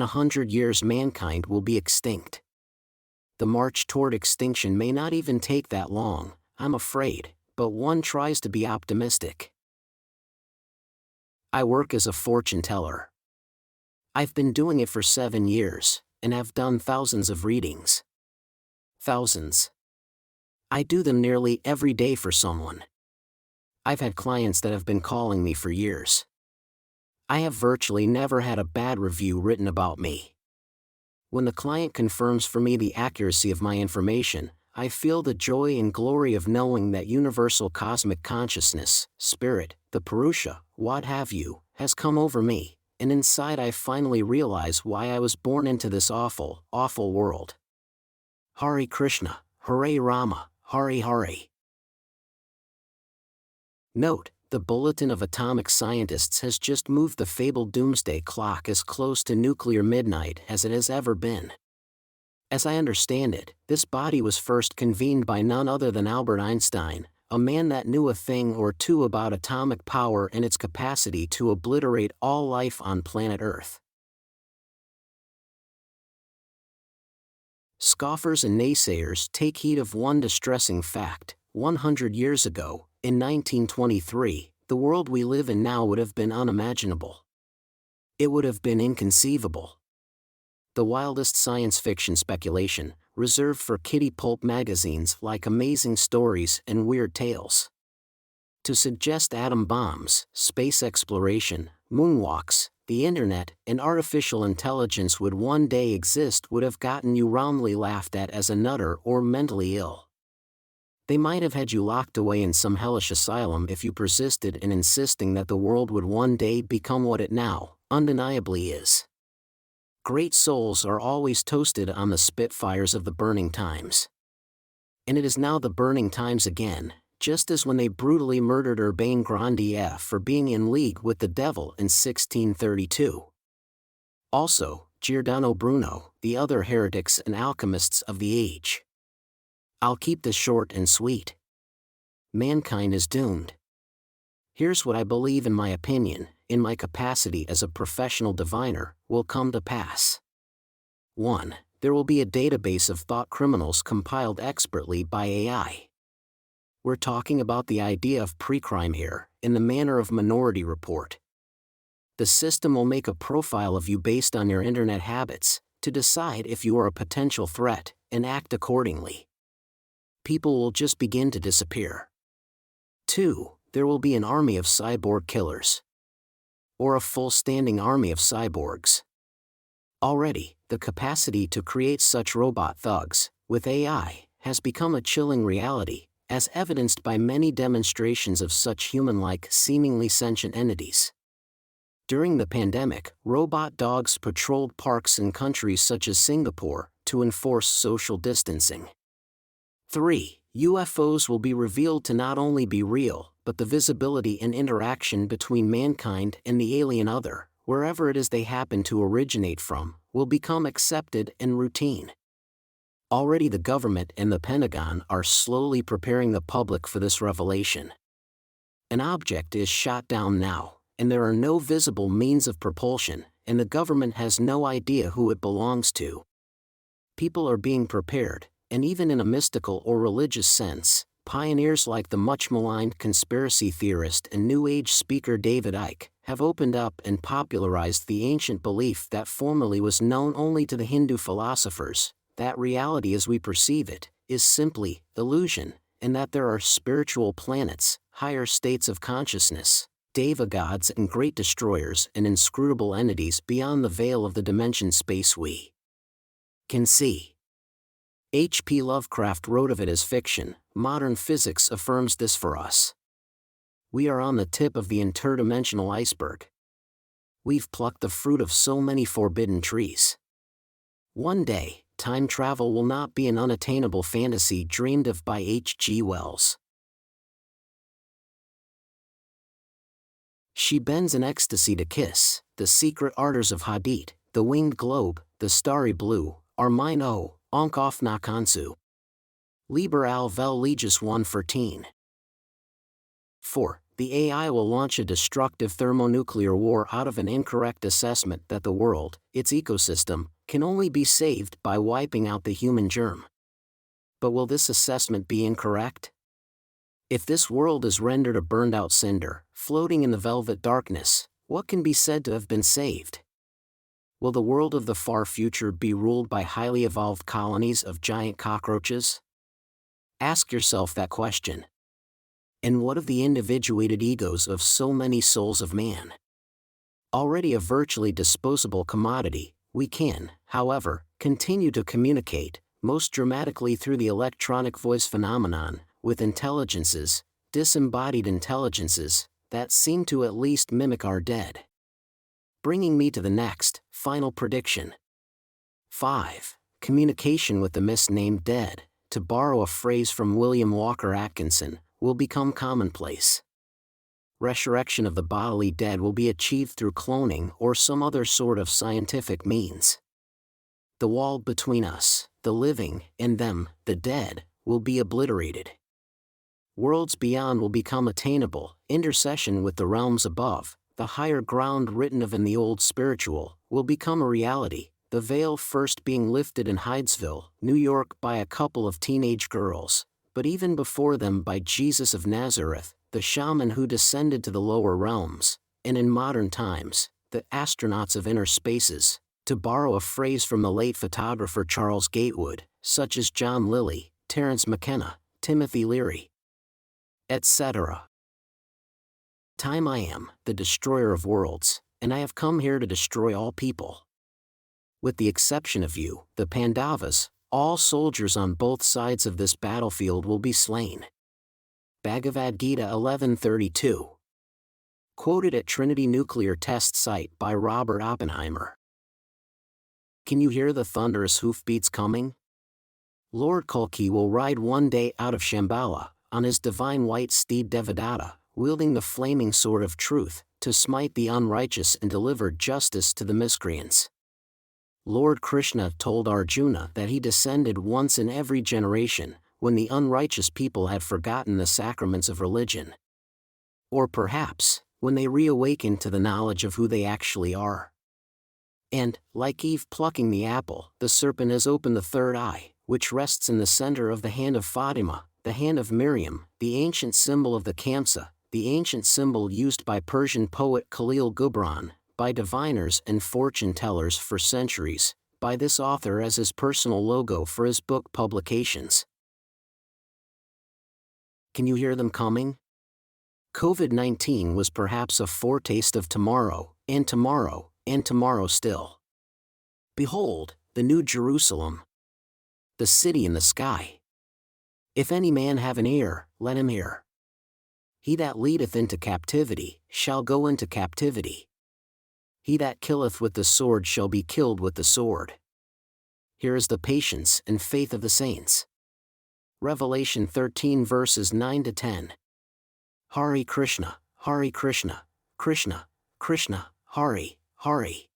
100 years mankind will be extinct. The march toward extinction may not even take that long, I'm afraid, but one tries to be optimistic. I work as a fortune teller. I've been doing it for 7 years, and have done thousands of readings. Thousands. I do them nearly every day for someone. I've had clients that have been calling me for years. I have virtually never had a bad review written about me. When the client confirms for me the accuracy of my information, I feel the joy and glory of knowing that universal cosmic consciousness, spirit, the Purusha, what have you, has come over me, and inside I finally realize why I was born into this awful, awful world. Hare Krishna, Hare Rama, Hare Hare. Note, the Bulletin of Atomic Scientists has just moved the fabled doomsday clock as close to nuclear midnight as it has ever been. As I understand it, this body was first convened by none other than Albert Einstein, a man that knew a thing or two about atomic power and its capacity to obliterate all life on planet Earth. Scoffers and naysayers take heed of one distressing fact. 100 years ago, in 1923, the world we live in now would have been unimaginable. It would have been inconceivable. The wildest science fiction speculation, reserved for kiddie pulp magazines like Amazing Stories and Weird Tales. To suggest atom bombs, space exploration, moonwalks, the internet, and artificial intelligence would one day exist would have gotten you roundly laughed at as a nutter or mentally ill. They might have had you locked away in some hellish asylum if you persisted in insisting that the world would one day become what it now, undeniably is. Great souls are always toasted on the spitfires of the burning times. And it is now the burning times again, just as when they brutally murdered Urbain Grandier for being in league with the devil in 1632. Also, Giordano Bruno, the other heretics and alchemists of the age. I'll keep this short and sweet. Mankind is doomed. Here's what I believe in my opinion, in my capacity as a professional diviner, will come to pass. 1. There will be a database of thought criminals compiled expertly by AI. We're talking about the idea of pre-crime here, in the manner of Minority Report. The system will make a profile of you based on your internet habits, to decide if you are a potential threat, and act accordingly. People will just begin to disappear. 2. There will be an army of cyborg killers. Or a full-standing army of cyborgs. Already, the capacity to create such robot thugs, with AI, has become a chilling reality, as evidenced by many demonstrations of such human-like, seemingly sentient entities. During the pandemic, robot dogs patrolled parks in countries such as Singapore, to enforce social distancing. 3. UFOs will be revealed to not only be real, but the visibility and interaction between mankind and the alien other, wherever it is they happen to originate from, will become accepted and routine. Already the government and the Pentagon are slowly preparing the public for this revelation. An object is shot down now, and there are no visible means of propulsion, and the government has no idea who it belongs to. People are being prepared, and even in a mystical or religious sense, pioneers like the much-maligned conspiracy theorist and New Age speaker David Icke have opened up and popularized the ancient belief that formerly was known only to the Hindu philosophers, that reality as we perceive it, is simply illusion, and that there are spiritual planets, higher states of consciousness, deva gods and great destroyers and inscrutable entities beyond the veil of the dimension space we can see. H.P. Lovecraft wrote of it as fiction. Modern physics affirms this for us. We are on the tip of the interdimensional iceberg. We've plucked the fruit of so many forbidden trees. One day, time travel will not be an unattainable fantasy dreamed of by H.G. Wells. She bends in ecstasy to kiss, the secret ardors of Hadit, the winged globe, the starry blue, are mine onk off nakansu. Liber al vel legis 1:14. 4. the AI will launch a destructive thermonuclear war out of an incorrect assessment that the world, its ecosystem, can only be saved by wiping out the human germ. But will this assessment be incorrect? If this world is rendered a burned-out cinder, floating in the velvet darkness, what can be said to have been saved? Will the world of the far future be ruled by highly evolved colonies of giant cockroaches? Ask yourself that question. And what of the individuated egos of so many souls of man? Already a virtually disposable commodity, we can, however, continue to communicate, most dramatically through the electronic voice phenomenon, with intelligences, disembodied intelligences, that seem to at least mimic our dead. Bringing me to the next, final prediction. 5. Communication with the misnamed dead, to borrow a phrase from William Walker Atkinson, will become commonplace. Resurrection of the bodily dead will be achieved through cloning or some other sort of scientific means. The wall between us, the living, and them, the dead, will be obliterated. Worlds beyond will become attainable, intercession with the realms above, the higher ground written of in the old spiritual, will become a reality, the veil first being lifted in Hydesville, New York by a couple of teenage girls, but even before them by Jesus of Nazareth, the shaman who descended to the lower realms, and in modern times, the astronauts of inner spaces, to borrow a phrase from the late photographer Charles Gatewood, such as John Lilly, Terence McKenna, Timothy Leary, etc. Time I am, the destroyer of worlds, and I have come here to destroy all people. With the exception of you, the Pandavas, all soldiers on both sides of this battlefield will be slain. Bhagavad Gita 11:32. Quoted at Trinity Nuclear Test Site by Robert Oppenheimer. Can you hear the thunderous hoofbeats coming? Lord Kalki will ride one day out of Shambhala, on his divine white steed Devadatta, wielding the flaming sword of truth, to smite the unrighteous and deliver justice to the miscreants. Lord Krishna told Arjuna that he descended once in every generation, when the unrighteous people had forgotten the sacraments of religion. Or perhaps, when they reawakened to the knowledge of who they actually are. And, like Eve plucking the apple, the serpent has opened the third eye, which rests in the center of the hand of Fatima, the hand of Miriam, the ancient symbol of the Kamsa, the ancient symbol used by Persian poet Khalil Gibran, by diviners and fortune-tellers for centuries, by this author as his personal logo for his book publications. Can you hear them coming? COVID-19 was perhaps a foretaste of tomorrow, and tomorrow, and tomorrow still. Behold, the New Jerusalem, the city in the sky. If any man have an ear, let him hear. He that leadeth into captivity, shall go into captivity. He that killeth with the sword shall be killed with the sword. Here is the patience and faith of the saints. Revelation 13 verses 9-10. Hare Krishna, Hare Krishna, Krishna, Krishna, Hare, Hare.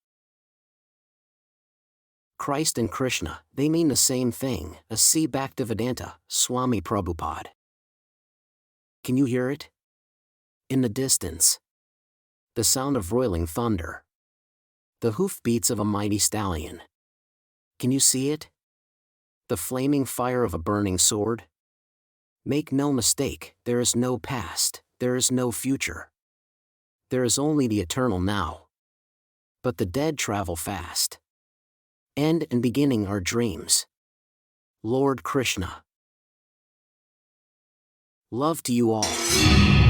Christ and Krishna, they mean the same thing, see Bhaktivedanta, Swami Prabhupada. Can you hear it? In the distance. The sound of roiling thunder. The hoofbeats of a mighty stallion. Can you see it? The flaming fire of a burning sword? Make no mistake, there is no past, there is no future. There is only the eternal now. But the dead travel fast. End and beginning are dreams. Lord Krishna. Love to you all.